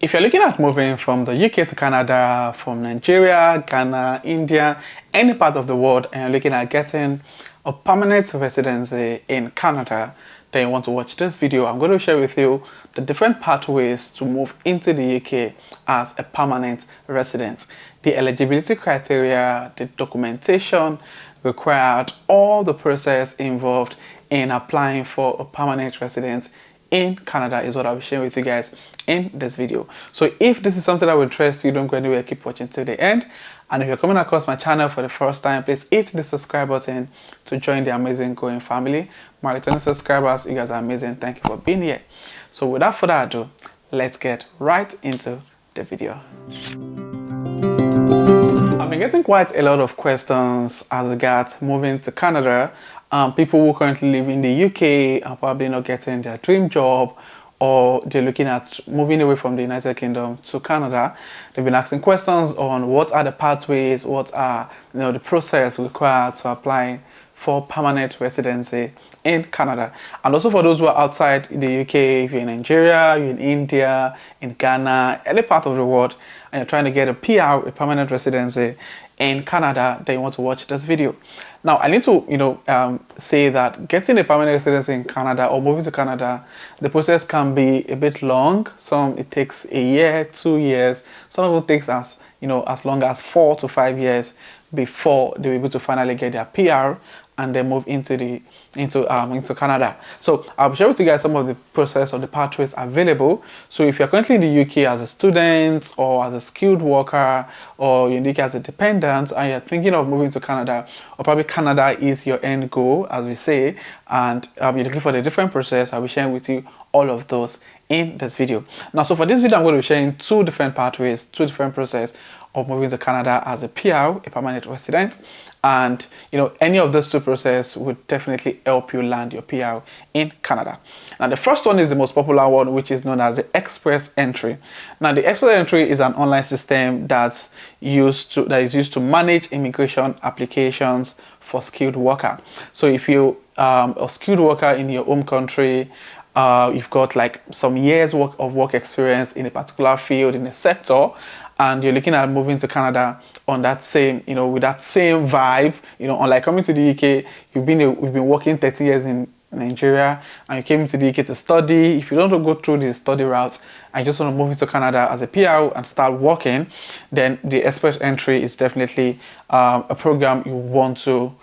If you're looking at moving from the UK to Canada, from Nigeria, Ghana, India, any part of the world, and you're looking at getting a permanent residency in Canada, then you want to watch this video. I'm going to share with you the different pathways to move into the UK as a permanent resident, the eligibility criteria, the documentation required, all the process involved in applying for a permanent residence in Canada is what I'll be sharing with you guys in this video. So if this is something that will interest you, don't go anywhere, keep watching till the end. And if you're coming across my channel for the first time, please hit the subscribe button to join the amazing growing family. My returning subscribers, you guys are amazing. Thank you for being here. So without further ado, let's get right into the video. I've been getting quite a lot of questions as regards moving to Canada. People who currently live in the UK are probably not getting their dream job, or they're looking at moving away from the United Kingdom to Canada. They've been asking questions on what are the pathways, what are the process required to apply for permanent residency in Canada. And also for those who are outside the UK, if you're in Nigeria, you're in India, in Ghana, any part of the world, and you're trying to get a PR, a permanent residency in Canada, then you want to watch this video. Now, I need to, say that getting a permanent residency in Canada or moving to Canada, the process can be a bit long. Some it takes a year, 2 years. Some of it takes as long as 4 to 5 years before they're able to finally get their PR and then move into Canada. So I'll share with you guys some of the process or the pathways available. So if you're currently in the UK as a student or as a skilled worker, or you're in the UK as a dependent and you're thinking of moving to Canada, or probably Canada is your end goal, as we say, and you're looking for the different process, I'll be sharing with you all of those in this video. Now, so for this video, I'm going to be sharing two different pathways, two different process of moving to Canada as a PR, a permanent resident. And any of those two processes would definitely help you land your PR in Canada. Now, the first one is the most popular one, which is known as the Express Entry. Now, the Express Entry is an online system that is used to manage immigration applications for skilled worker. So if you a skilled worker in your home country, you've got like some years of work experience in a particular field, in a sector, and you're looking at moving to Canada on that same, with that same vibe, unlike coming to the UK, we've been working 30 years in Nigeria, and you came to the UK to study. If you don't want to go through the study route and you just want to move into Canada as a PR and start working, then the Express Entry is definitely a program you want to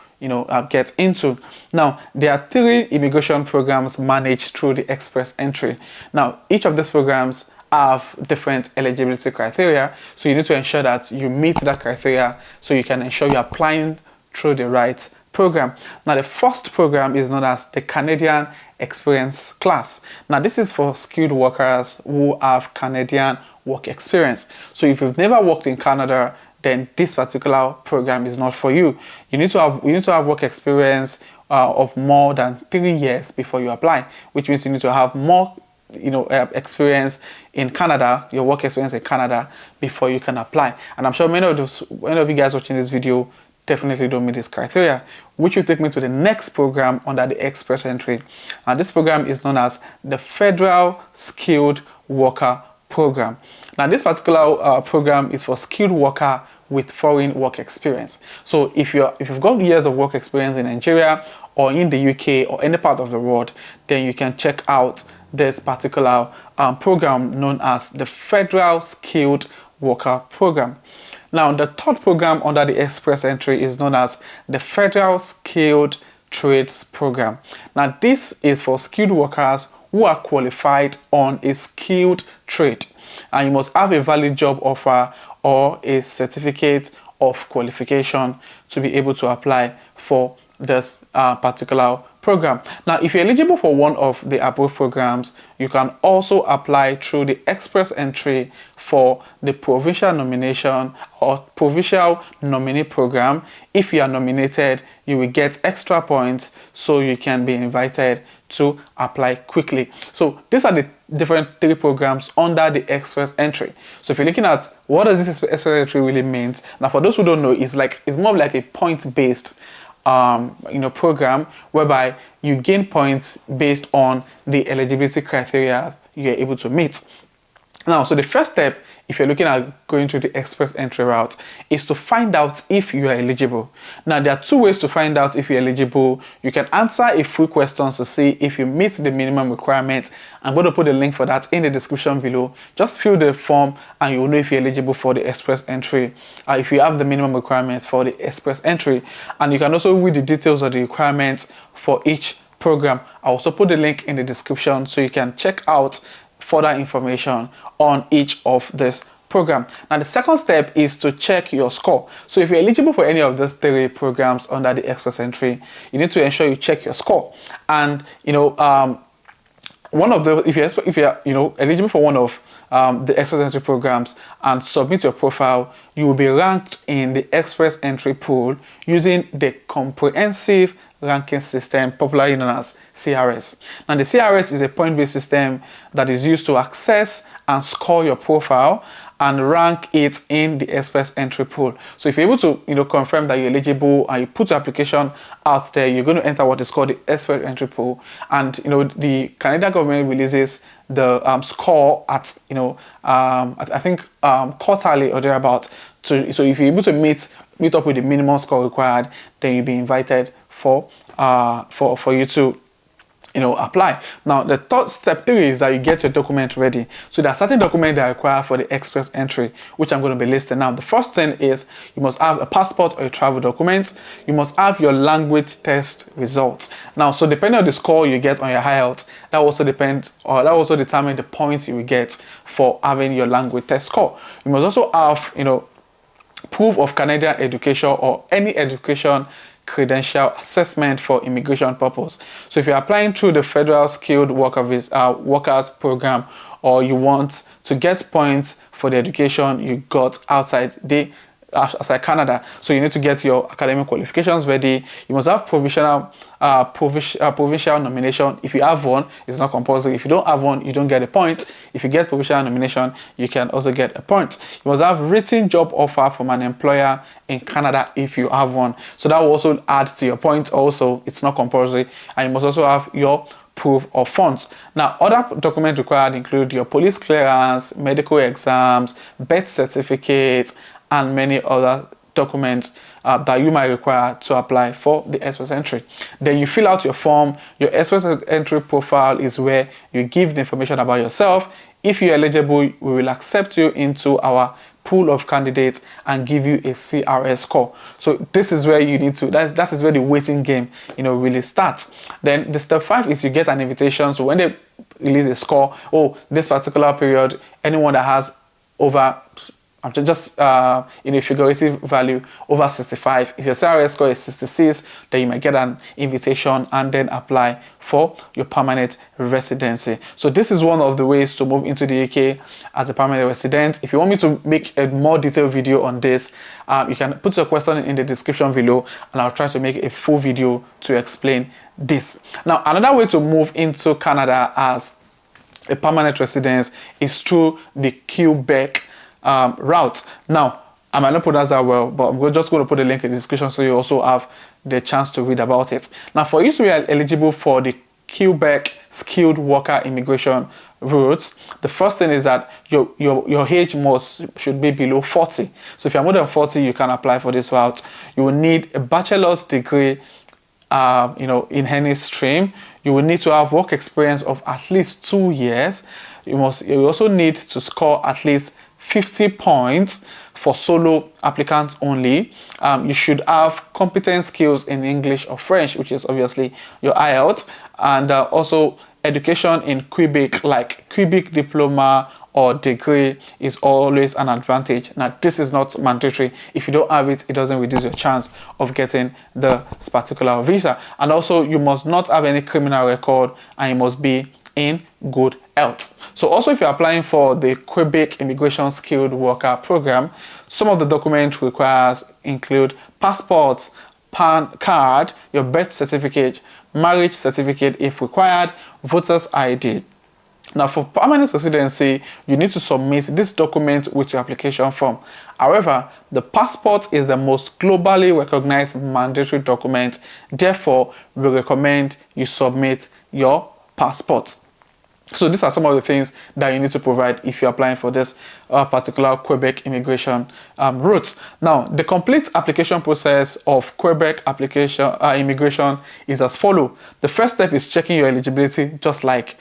get into. Now, there are 3 immigration programs managed through the Express Entry. Now, each of these programs have different eligibility criteria, so you need to ensure that you meet that criteria so you can ensure you're applying through the right program. Now, the first program is known as the Canadian Experience Class. Now, this is for skilled workers who have Canadian work experience. So if you've never worked in Canada, then this particular program is not for you. You need to have work experience of more than 3 years before you apply, which means you need to have more experience in Canada, your work experience in Canada, before you can apply. And I'm sure many of you guys watching this video definitely don't meet this criteria, which will take me to the next program under the Express Entry. And this program is known as the Federal Skilled Worker Program. Now, this particular program is for skilled worker with foreign work experience. So if you've got years of work experience in Nigeria or in the UK or any part of the world, then you can check out this particular program known as the Federal Skilled Worker Program. Now, the third program under the Express Entry is known as the Federal Skilled Trades Program. Now, this is for skilled workers who are qualified on a skilled trade, and you must have a valid job offer or a certificate of qualification to be able to apply for this particular program. Now, if you're eligible for one of the above programs, you can also apply through the Express Entry for the provincial nomination or provincial nominee program. If you are nominated, you will get extra points so you can be invited to apply quickly. So these are the different 3 programs under the Express Entry. So if you're looking at what does this Express Entry really means, now for those who don't know, it's more like a point-based program whereby you gain points based on the eligibility criteria you're able to meet. Now, so the first step, if you're looking at going through the express entry route, is to find out if you are eligible. Now, there are two ways to find out if you're eligible. You can answer a few questions to see if you meet the minimum requirement. I'm going to put a link for that in the description below. Just fill the form and you'll know if you're eligible for the express entry, if you have the minimum requirements for the express entry. And you can also read the details of the requirements for each program. I'll also put the link in the description so you can check out further information on each of this program. Now, the second step is to check your score. So if you're eligible for any of these 3 programs under the express entry, you need to ensure you check your score. And one of the, if you're eligible for one of the express entry programs and submit your profile, you will be ranked in the express entry pool using the comprehensive ranking system, popularly known as CRS. Now, the CRS is a point-based system that is used to access and score your profile and rank it in the express entry pool. So if you're able to confirm that you're eligible and you put your application out there, you're going to enter what is called the express entry pool. And the Canadian government releases the score at I think quarterly or thereabout. So if you're able to meet up with the minimum score required, then you'll be invited for you to apply. Now, the third step 3 is that you get your document ready. So there are certain documents that are required for the express entry, which I'm going to be listing now. The first thing is you must have a passport or a travel document. You must have your language test results. Now, so depending on the score you get on your IELTS, that also determine the points you will get for having your language test score. You must also have proof of Canadian education or any education credential assessment for immigration purpose. So if you're applying through the federal skilled workers program, or you want to get points for the education you got outside Canada, so you need to get your academic qualifications ready. You must have provincial nomination. If you have one, it's not compulsory. If you don't have one, you don't get a point. If you get provincial nomination, you can also get a point. You must have written job offer from an employer in Canada if you have one. So that will also add to your points. Also, it's not compulsory. And you must also have your proof of funds. Now, other documents required include your police clearance, medical exams, birth certificate, and many other documents that you might require to apply for the express entry. Then you fill out your form. Your express entry profile is where you give the information about yourself. If you're eligible, we will accept you into our pool of candidates and give you a CRS score. So this is where you need to, that is where the waiting game really starts. Then the step 5 is you get an invitation. So when they release a score, this particular period, anyone that has over just in a figurative value over 65, if your CRS score is 66, then you might get an invitation and then apply for your permanent residency. So this is one of the ways to move into the UK as a permanent resident. If you want me to make a more detailed video on this, you can put your question in the description below and I'll try to make a full video to explain this. Now, another way to move into Canada as a permanent resident is through the Quebec route. Now, I might not pronounce that well, but I'm just going to put a link in the description so you also have the chance to read about it. Now, for you to be eligible for the Quebec skilled worker immigration route, the first thing is that your age should be below 40. So if you're more than 40, you can apply for this route. You will need a bachelor's degree in any stream. You will need to have work experience of at least 2 years. You also need to score at least 50 points for solo applicants only. You should have competent skills in English or French, which is obviously your IELTS, and also education in Quebec, like Quebec diploma or degree, is always an advantage. Now, this is not mandatory. If you don't have it, it doesn't reduce your chance of getting the particular visa. And also, you must not have any criminal record and you must be in good health. So also, if you're applying for the Quebec Immigration Skilled Worker Program, some of the documents required include passports, PAN card, your birth certificate, marriage certificate if required, voter's ID. Now, for permanent residency, you need to submit this document with your application form. However, the passport is the most globally recognized mandatory document. Therefore, we recommend you submit your passport. So these are some of the things that you need to provide if you're applying for this particular Quebec immigration route. Now, the complete application process of Quebec application immigration is as follows. The first step is checking your eligibility, just like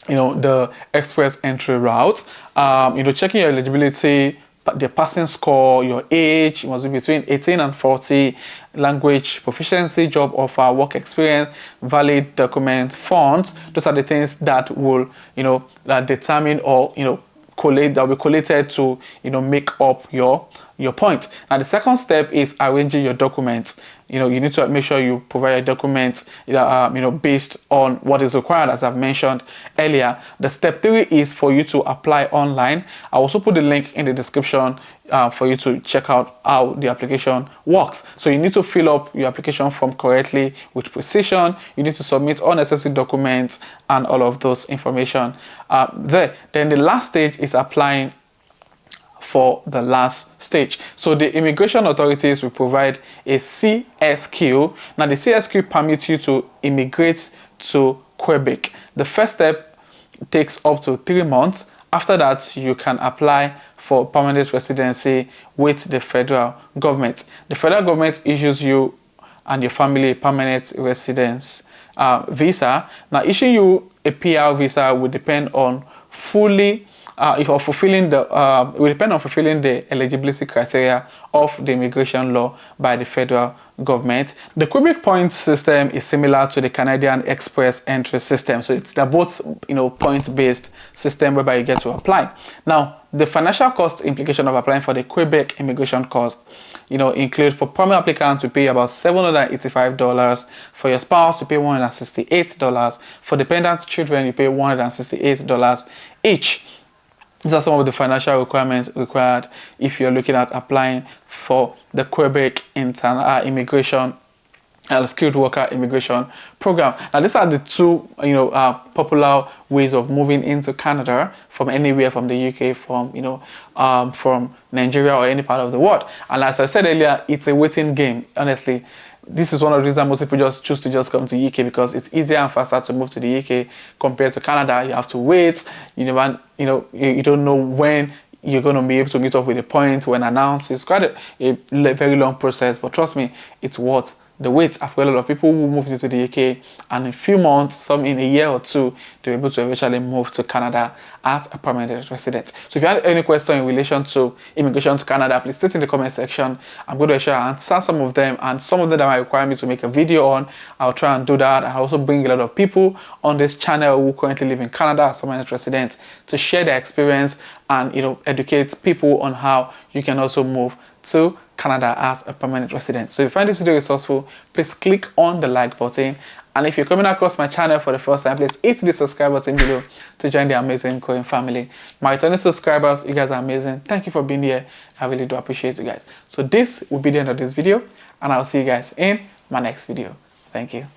the express entry route. Checking your eligibility, the passing score, your age, it must be between 18 and 40, language proficiency, job offer, work experience, valid document, fonts. Those are the things that will, that determine or, collate, that will be collated to, make up your points. Now, the second step is arranging your documents. You need to make sure you provide your documents, based on what is required, as I've mentioned earlier. The step 3 is for you to apply online. I'll also put the link in the description for you to check out how the application works. So you need to fill up your application form correctly with precision. You need to submit all necessary documents and all of those information there. Then the last stage is applying for the last stage. So the immigration authorities will provide a CSQ. Now the CSQ permits you to immigrate to Quebec. The first step takes up to 3 months. After that, you can apply for permanent residency with the federal government. The federal government issues you and your family a permanent residence visa. Now, issuing you a PR visa will depend on fulfilling the eligibility criteria of the immigration law by the federal government. The Quebec points system is similar to the Canadian express entry system. So they're both, point-based system whereby you get to apply. Now, the financial cost implication of applying for the Quebec immigration cost, include for primary applicants to pay about $785. For your spouse, to pay $168. For dependent children, you pay $168 each. These are some of the financial requirements required if you're looking at applying for the Quebec immigration skilled worker immigration program. Now, these are the two popular ways of moving into Canada from anywhere, from the UK, from Nigeria or any part of the world. And as I said earlier, it's a waiting game. Honestly, this is one of the reasons most people just choose to come to UK, because it's easier and faster to move to the UK compared to Canada. You have to wait. You don't know when you're going to be able to meet up with the point when announced. It's quite a very long process, but trust me, it's worth the wait. I've got a lot of people who moved into the UK, and in a few months, some in a year or two, they're able to eventually move to Canada as a permanent resident. So if you have any question in relation to immigration to Canada, please state in the comment section. I'm going to share and answer some of them, and some of them that might require me to make a video on, I'll try and do that. And I'll also bring a lot of people on this channel who currently live in Canada as permanent residents to share their experience and educate people on how you can also move to Canada as a permanent resident. So if you find this video resourceful, please click on the like button, and if you're coming across my channel for the first time, please hit the subscribe button below to join the amazing Coin family. My returning subscribers, you guys are amazing. Thank you for being here. I really do appreciate you guys. So this will be the end of this video, and I'll see you guys in my next video. Thank you.